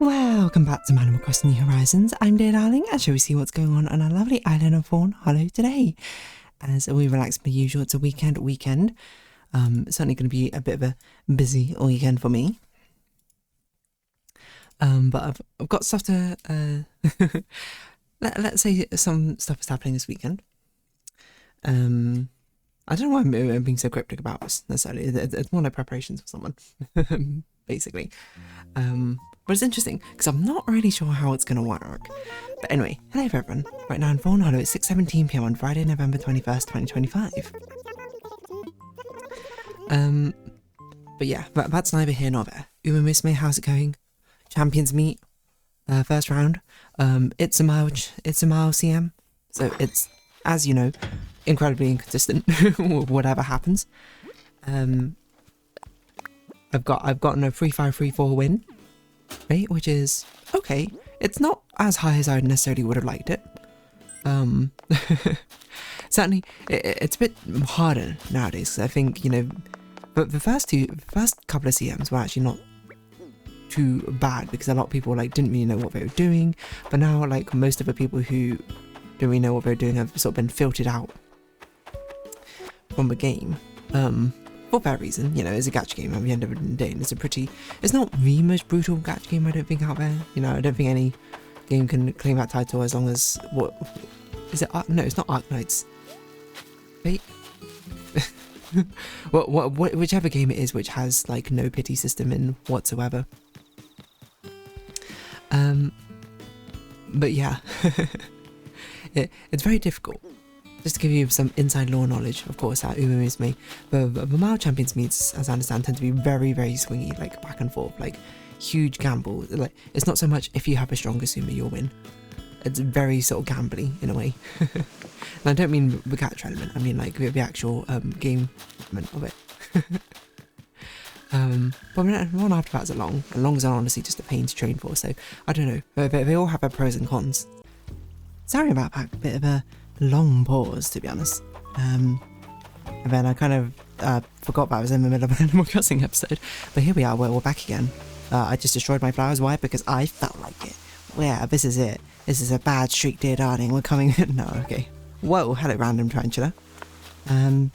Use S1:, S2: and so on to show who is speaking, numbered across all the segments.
S1: Welcome back to Animal Crossing New Horizons. I'm dear darling, and shall we see what's going on our lovely island of Fawnhallow today? As we relax per usual, it's a weekend. Certainly going to be a bit of a busy weekend for me. But I've got stuff to let's say some stuff is happening this weekend. I don't know why I'm being so cryptic about this necessarily. It's more like preparations for someone, basically. But it's interesting because I'm not really sure how it's going to work. But anyway, hello everyone. Right now in Fawnhallow, it's 6:17 PM on Friday, November 21st, 2025. But yeah, that's neither here nor there. Uma, how's it going? Champions meet, first round. It's a mile CM, so it's, as you know, incredibly inconsistent whatever happens. I've gotten a 3-5-3-4 win, right, which is okay. It's not as high as I necessarily would have liked it. Certainly it's a bit harder nowadays, because I think, you know, but the first couple of CMs were actually not too bad, because a lot of people like didn't really know what they were doing, but now like most of the people who don't really know what they're doing have sort of been filtered out from the game. For that reason, you know, it's a gacha game at the end of the day, and it's not the most brutal gacha game I don't think out there. You know, I don't think any game can claim that title as long as, what is it? No, it's not Arknights. Wait. Whichever game it is which has like no pity system in whatsoever. But yeah, it's very difficult. Just to give you some inside lore knowledge, of course, at Uma, the Mile Champions meets, as I understand, tend to be very, very swingy, like back and forth, like huge gamble. Like, it's not so much if you have a stronger Suma, you'll win. It's very sort of gambly in a way. And I don't mean the gacha element, I mean like the actual game element of it. But one after that's long are honestly just a pain to train for, so I don't know. They all have their pros and cons. Sorry about that bit of a long pause, to be honest. And then I kind of forgot that I was in the middle of an Animal Crossing episode, but here we are, we're back again. I just destroyed my flowers. Why? Because I felt like it. Yeah, this is it. This is a bad streak, dear darling. We're coming. No, okay. Whoa, hello, random tarantula. I'm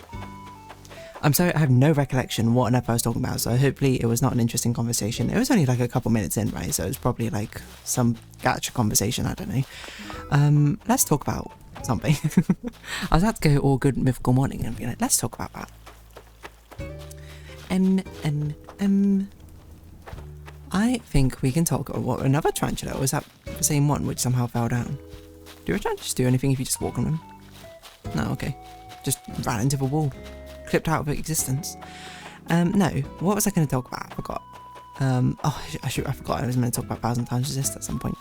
S1: sorry, I have no recollection what on earth I was talking about, so hopefully it was not an interesting conversation. It was only like a couple minutes in, right? So it was probably like some gacha conversation, I don't know. Let's talk about something. I was about to go all good mythical morning and be like, let's talk about that. I think we can talk about what another tarantula, or was that the same one which somehow fell down? Do tarantulas do anything if you just walk on them? No, okay. Just ran into the wall. Clipped out of existence. No, what was I going to talk about? I forgot. I forgot I was meant to talk about 1,000 times resist at some point.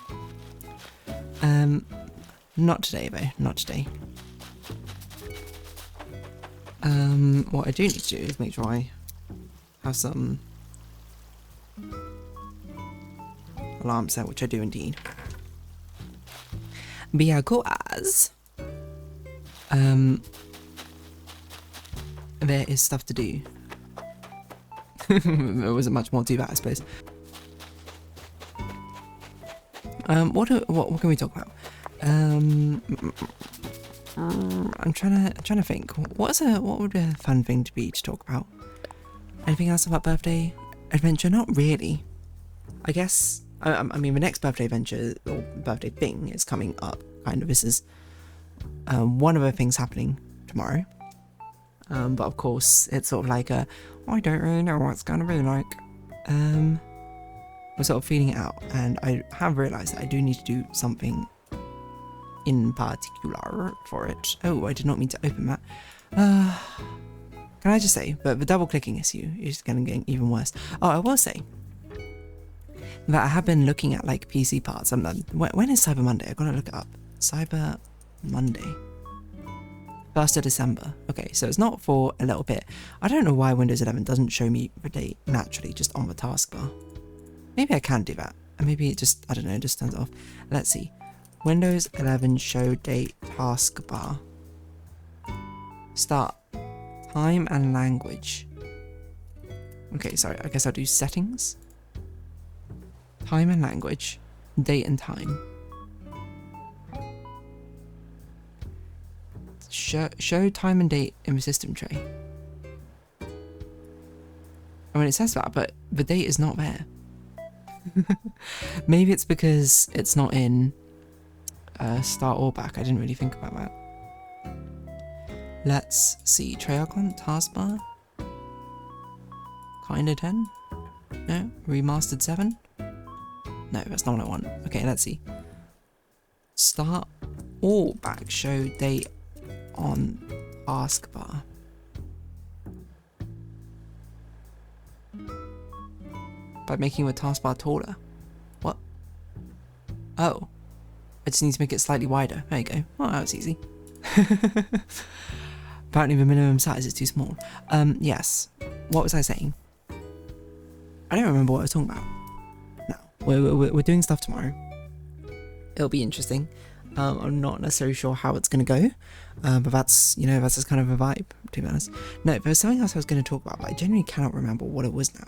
S1: Not today though, not today. What I do need to do is make sure I have some alarm set, which I do indeed. Because there is stuff to do. There wasn't much more to that, I suppose. What can we talk about? I'm trying to think. What would be a fun thing to talk about? Anything else about birthday adventure? Not really. I guess. I mean, the next birthday adventure or birthday thing is coming up. Kind of. This is one of the things happening tomorrow. But of course, it's sort of like I don't really know what it's going to be like. We're sort of feeling it out, and I have realised that I do need to do something in particular for it. Oh, I did not mean to open that. Can I just say, but the double clicking issue is getting even worse. Oh, I will say that I have been looking at like PC parts. When is Cyber Monday? I've got to look it up. Cyber Monday. 1st of December. Okay, so it's not for a little bit. I don't know why Windows 11 doesn't show me the date naturally just on the taskbar. Maybe I can do that. And maybe it just, I don't know, just turns it off. Let's see. Windows 11 show date taskbar. Start. Time and language. Okay, sorry, I guess I'll do settings. Time and language. Date and time. Show time and date in the system tray. I mean, it says that, but the date is not there. Maybe it's because it's not in start or back. I didn't really think about that. Let's see. Tray icon, taskbar. Kinda 10? No? Remastered 7? No, that's not what I want. Okay, let's see. Start or back. Show date on taskbar. By making the taskbar taller. What? Oh. I just need to make it slightly wider. There you go. Oh, that was easy. Apparently the minimum size is too small. Yes. What was I saying? I don't remember what I was talking about. No. We're doing stuff tomorrow. It'll be interesting. I'm not necessarily sure how it's going to go. But that's, you know, that's just kind of a vibe, to be honest. No, there was something else I was going to talk about, but I genuinely cannot remember what it was now.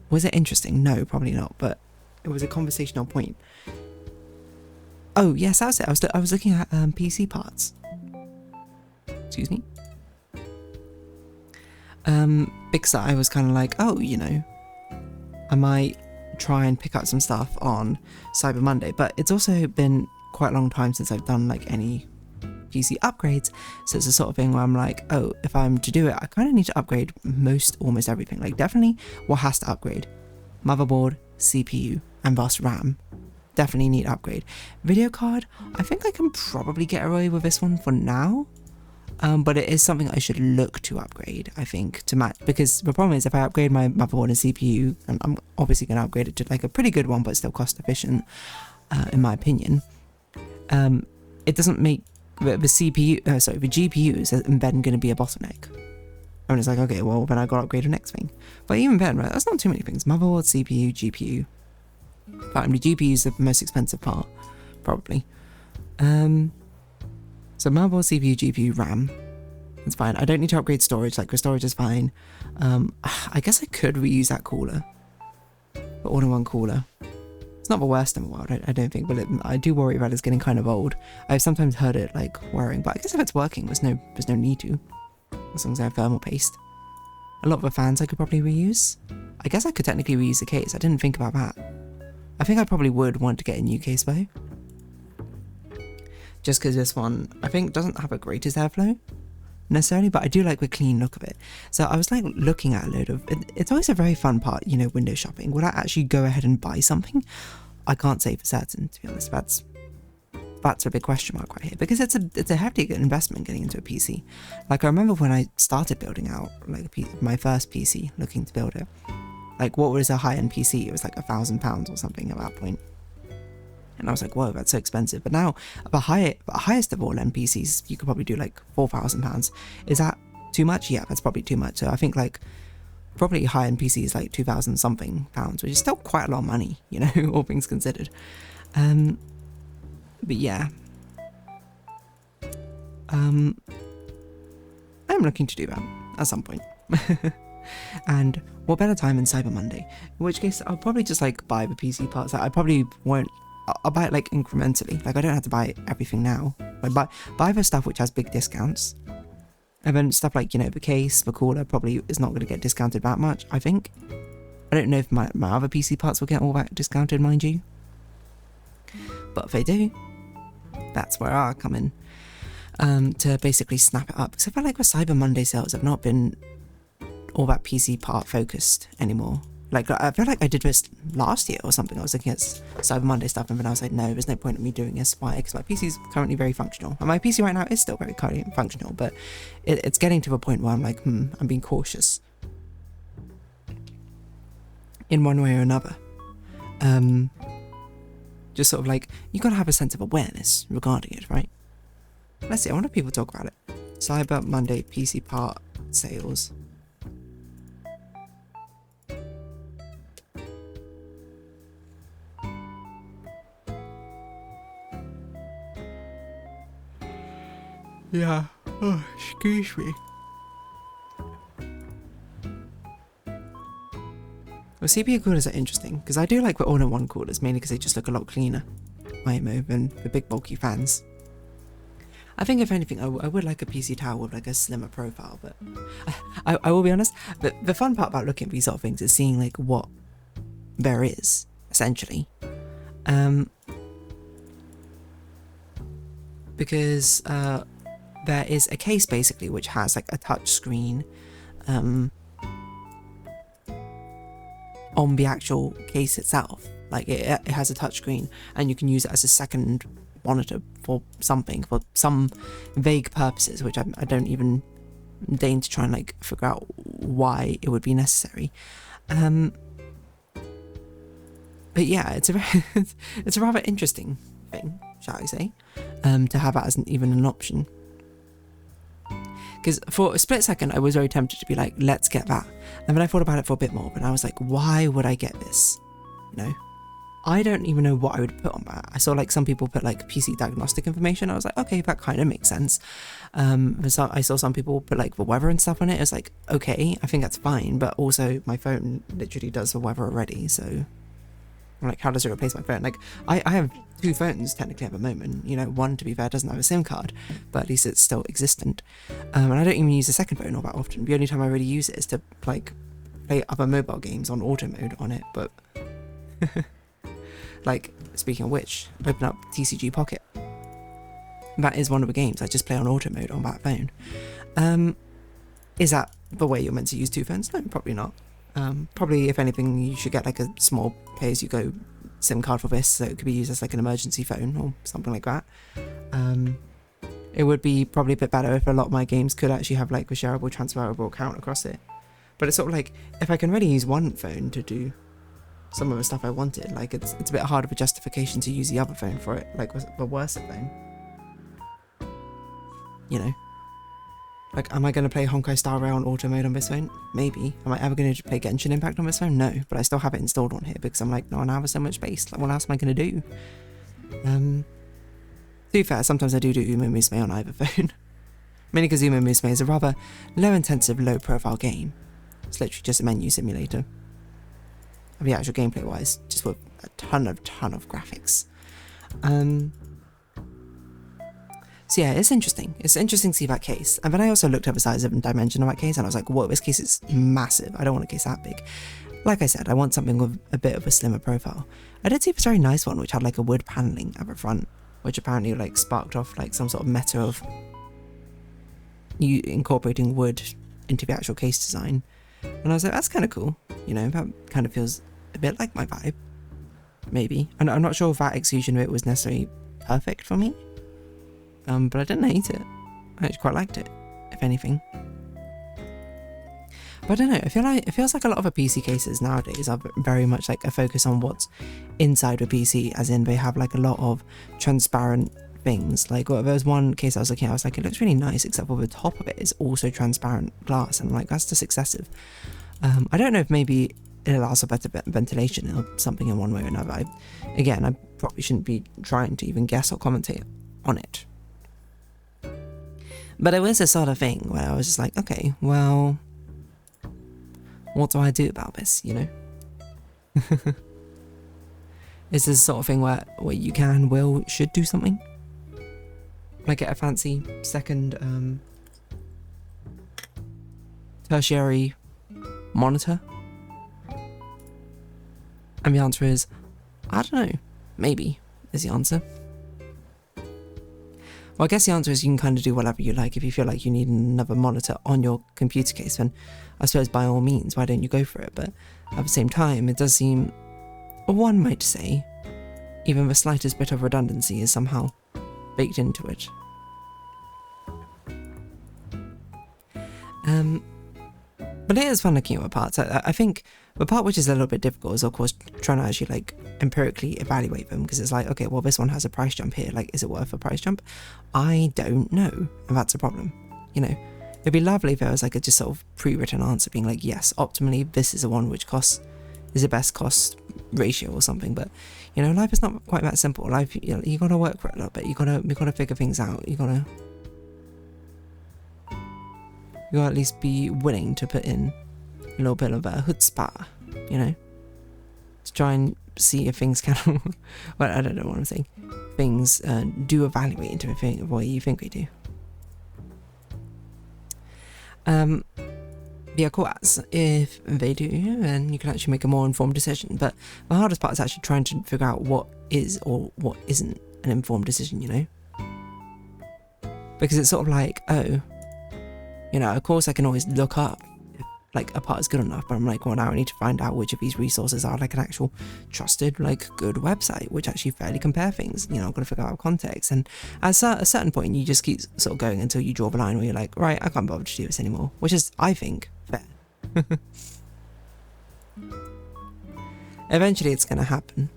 S1: Was it interesting? No, probably not, but it was a conversational point. Oh, yes, that was it. I was looking at PC parts. Excuse me. Because I was kind of like, oh, you know, I might try and pick up some stuff on Cyber Monday, but it's also been quite a long time since I've done like any PC upgrades, so it's the sort of thing where I'm like, oh, if I'm to do it, I kind of need to upgrade almost everything. Like definitely what has to upgrade: motherboard, CPU, and bus RAM. Definitely need upgrade. Video card, I think I can probably get away with this one for now, but it is something I should look to upgrade, I think, to match, because the problem is if I upgrade my motherboard and CPU, and I'm obviously going to upgrade it to like a pretty good one but still cost efficient, in my opinion, it doesn't make the GPUs and then going to be a bottleneck. And it's like, okay, well then I got to upgrade the next thing. But even then, right, that's not too many things. Motherboard, CPU, GPU. But the GPU is the most expensive part, probably. So motherboard, CPU, GPU, RAM. It's fine. I don't need to upgrade storage. Like the storage is fine. I guess I could reuse that cooler, the all-in-one cooler. It's not the worst in the world, I don't think, but I do worry about it's getting kind of old. I've sometimes heard it like worrying, but I guess if it's working, there's no need to, as long as I have thermal paste. A lot of the fans I could probably reuse. I guess I could technically reuse the case. I didn't think about that. I think I probably would want to get a new case though, just because this one I think doesn't have a greatest airflow necessarily, but I do like the clean look of it. So I was like looking at a load of it's always a very fun part, you know, window shopping. Would I actually go ahead and buy something? I can't say for certain, to be honest. That's a big question mark right here, because it's a hefty investment getting into a PC. Like I remember when I started building out like my first PC, looking to build it, like what was a high-end PC? It was like £1,000 or something at that point. And I was like, whoa, that's so expensive. But now, the highest of all end PCs, you could probably do like £4,000. Is that too much? Yeah, that's probably too much. So I think like probably high-end PC is like 2,000 something pounds, which is still quite a lot of money, you know, all things considered. But yeah, I'm looking to do that at some point. And what better time than Cyber Monday? In which case, I'll probably just like buy the PC parts. I probably won't. I'll buy it like incrementally. Like I don't have to buy everything now. Like buy the stuff which has big discounts, and then stuff like, you know, the case, the cooler probably is not going to get discounted that much. I think. I don't know if my other PC parts will get all that discounted, mind you. But if they do, that's where I'll come in to basically snap it up. Because I feel like the Cyber Monday sales have not been all that PC part focused anymore. Like I feel like I did this last year or something. I was looking at Cyber Monday stuff and then I was like, no, there's no point in me doing this. Why? Because my PC is currently very functional, and my PC right now is still very currently functional, but it's getting to the point where I'm like, I'm being cautious in one way or another. Just sort of like, you gotta have a sense of awareness regarding it, right? Let's see, I wonder if people talk about it. Cyber Monday PC part sales. Yeah, oh, excuse me. Well, CPU coolers are interesting, because I do like the all-in-one coolers, mainly because they just look a lot cleaner, IMO, than the big bulky fans. I think if anything, I would like a PC tower with like a slimmer profile, but I will be honest, the fun part about looking at these sort of things is seeing like what there is, essentially. Because there is a case basically which has like a touch screen on the actual case itself. Like it has a touch screen and you can use it as a second monitor for something, for some vague purposes, which I don't even deign to try and like figure out why it would be necessary. But yeah, it's a rather interesting thing, shall I say, to have that as even an option. Because for a split second, I was very tempted to be like, let's get that. And then I thought about it for a bit more, but I was like, why would I get this? You know? I don't even know what I would put on that. I saw like some people put like PC diagnostic information. I was like, okay, that kind of makes sense. I saw some people put like the weather and stuff on it. It was like, okay, I think that's fine. But also my phone literally does the weather already. So like, how does it replace my phone? Like I have two phones technically at the moment. You know, one, to be fair, doesn't have a SIM card, but at least it's still existent. And I don't even use the second phone all that often. The only time I really use it is to like play other mobile games on auto mode on it. But like, speaking of which, open up TCG Pocket. That is one of the games I just play on auto mode on that phone. Is that the way you're meant to use two phones? No, probably not. Probably, if anything, you should get like a small pay-as-you-go SIM card for this, so it could be used as like an emergency phone or something like that. It would be probably a bit better if a lot of my games could actually have like a shareable, transferable account across it. But it's sort of like, if I can really use one phone to do some of the stuff I wanted, like it's a bit hard of a justification to use the other phone for it, like the worse phone. You know? Like, am I going to play Honkai Star Rail on auto mode on this phone? Maybe. Am I ever going to play Genshin Impact on this phone? No, but I still have it installed on here because I'm like, no, I have so much space. Like, what else am I going to do? To be fair, sometimes I do Umo Musume on either phone. Mainly because Umo Musume is a rather low-intensive, low-profile game. It's literally just a menu simulator. The actual gameplay-wise, just with a ton of graphics. So yeah, it's interesting. It's interesting to see that case. And then I also looked at the size of and dimension of that case, and I was like, whoa, this case is massive. I don't want a case that big. Like I said, I want something with a bit of a slimmer profile. I did see this very nice one, which had like a wood paneling at the front, which apparently like sparked off like some sort of meta of you incorporating wood into the actual case design. And I was like, that's kind of cool. You know, that kind of feels a bit like my vibe. Maybe. And I'm not sure if that execution of it was necessarily perfect for me. But I didn't hate it. I actually quite liked it, if anything. But I don't know, it feels like a lot of the PC cases nowadays are very much like a focus on what's inside the PC, as in they have like a lot of transparent things. Like, well, there was one case I was looking at, I was like, it looks really nice, except for the top of it is also transparent glass, and I'm like, that's just excessive. I don't know if maybe it allows for better ventilation or something in one way or another. I probably shouldn't be trying to even guess or commentate on it. But it was a sort of thing where I was just like, okay, well, what do I do about this, you know? Is this the sort of thing where you can, will, should do something? Like get a fancy second tertiary monitor? And the answer is, I don't know, maybe is the answer. Well, I guess the answer is you can kind of do whatever you like. If you feel like you need another monitor on your computer case, then I suppose by all means, why don't you go for it? But at the same time, it does seem, one might say, even the slightest bit of redundancy is somehow baked into it. But it is fun looking at the parts. I think the part which is a little bit difficult is, of course, trying to actually like empirically evaluate them, because it's like, okay, well, this one has a price jump here. Like, is it worth a price jump? I don't know, and that's a problem. You know, it'd be lovely if there was like a just sort of pre-written answer being like, yes, optimally, this is the one which is the best cost ratio or something. But you know, life is not quite that simple. Life, you gotta work for it a little bit. You gotta figure things out. You gotta at least be willing to put in a little bit of a chutzpah, you know? to try and see if things can, well, I don't know what I'm saying, things do evaluate into a thing of what you think they do. Yeah, cool. If they do, then you can actually make a more informed decision. But the hardest part is actually trying to figure out what is or what isn't an informed decision, you know? Because it's sort of like, oh, you know, of course I can always look up if, like, a part is good enough, but I'm like, well, now I need to find out which of these resources are like an actual trusted, like, good website, which actually fairly compare things. You know, I've got to figure out context. And at a certain point, you just keep sort of going until you draw the line where you're like, right, I can't bother to do this anymore, which is, I think, fair. Eventually it's going to happen.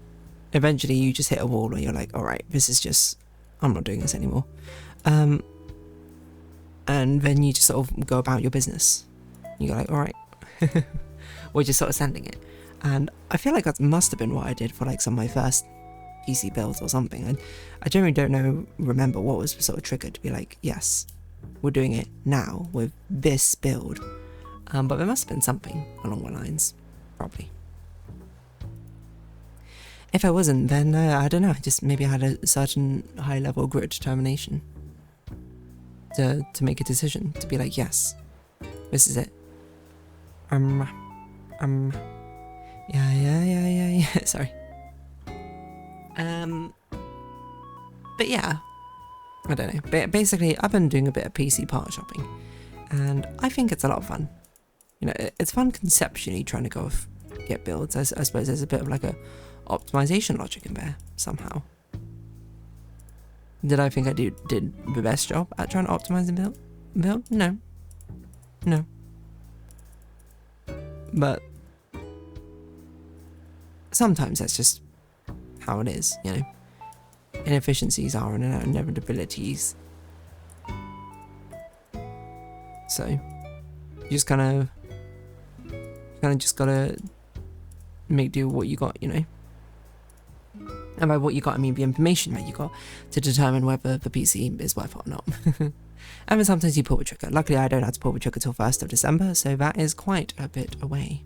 S1: Eventually you just hit a wall where you're like, alright, this is just, I'm not doing this anymore. And then you just sort of go about your business. You go like, alright. Or just sort of sending it. And I feel like that must have been what I did for like some of my first PC builds or something. And I generally don't remember what was sort of triggered to be like, yes, we're doing it now with this build. But there must have been something along the lines, probably. If I wasn't, then I don't know, just maybe I had a certain high level of grit determination to make a decision, to be like, yes, this is it. Yeah, sorry. But yeah, I don't know. But basically, I've been doing a bit of PC part shopping, and I think it's a lot of fun. You know, it's fun conceptually trying to go get builds. I suppose there's a bit of like a optimization logic in there somehow. Did I think I did the best job at trying to optimize the build? No. But sometimes that's just how it is, you know. Inefficiencies are inevitabilities. So you just kind of just gotta make do with what you got, you know. And by what you got, I mean the information that you got to determine whether the PC is worth it or not. And then sometimes you pull the trigger. Luckily, I don't have to pull the trigger till 1st of December, so that is quite a bit away.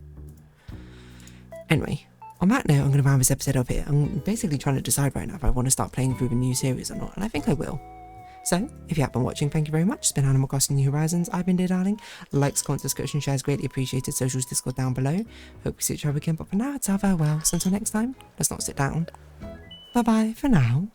S1: Anyway, on that note, I'm going to round this episode up here. I'm basically trying to decide right now if I want to start playing through the new series or not, and I think I will. So, if you have been watching, thank you very much. It's been Animal Crossing New Horizons. I've been Dear Darling. Likes, comments, subscription, shares, greatly appreciated. Socials, Discord down below. Hope we see each other again, but for now, it's our farewells. Until next time, let's not sit down. Bye-bye for now.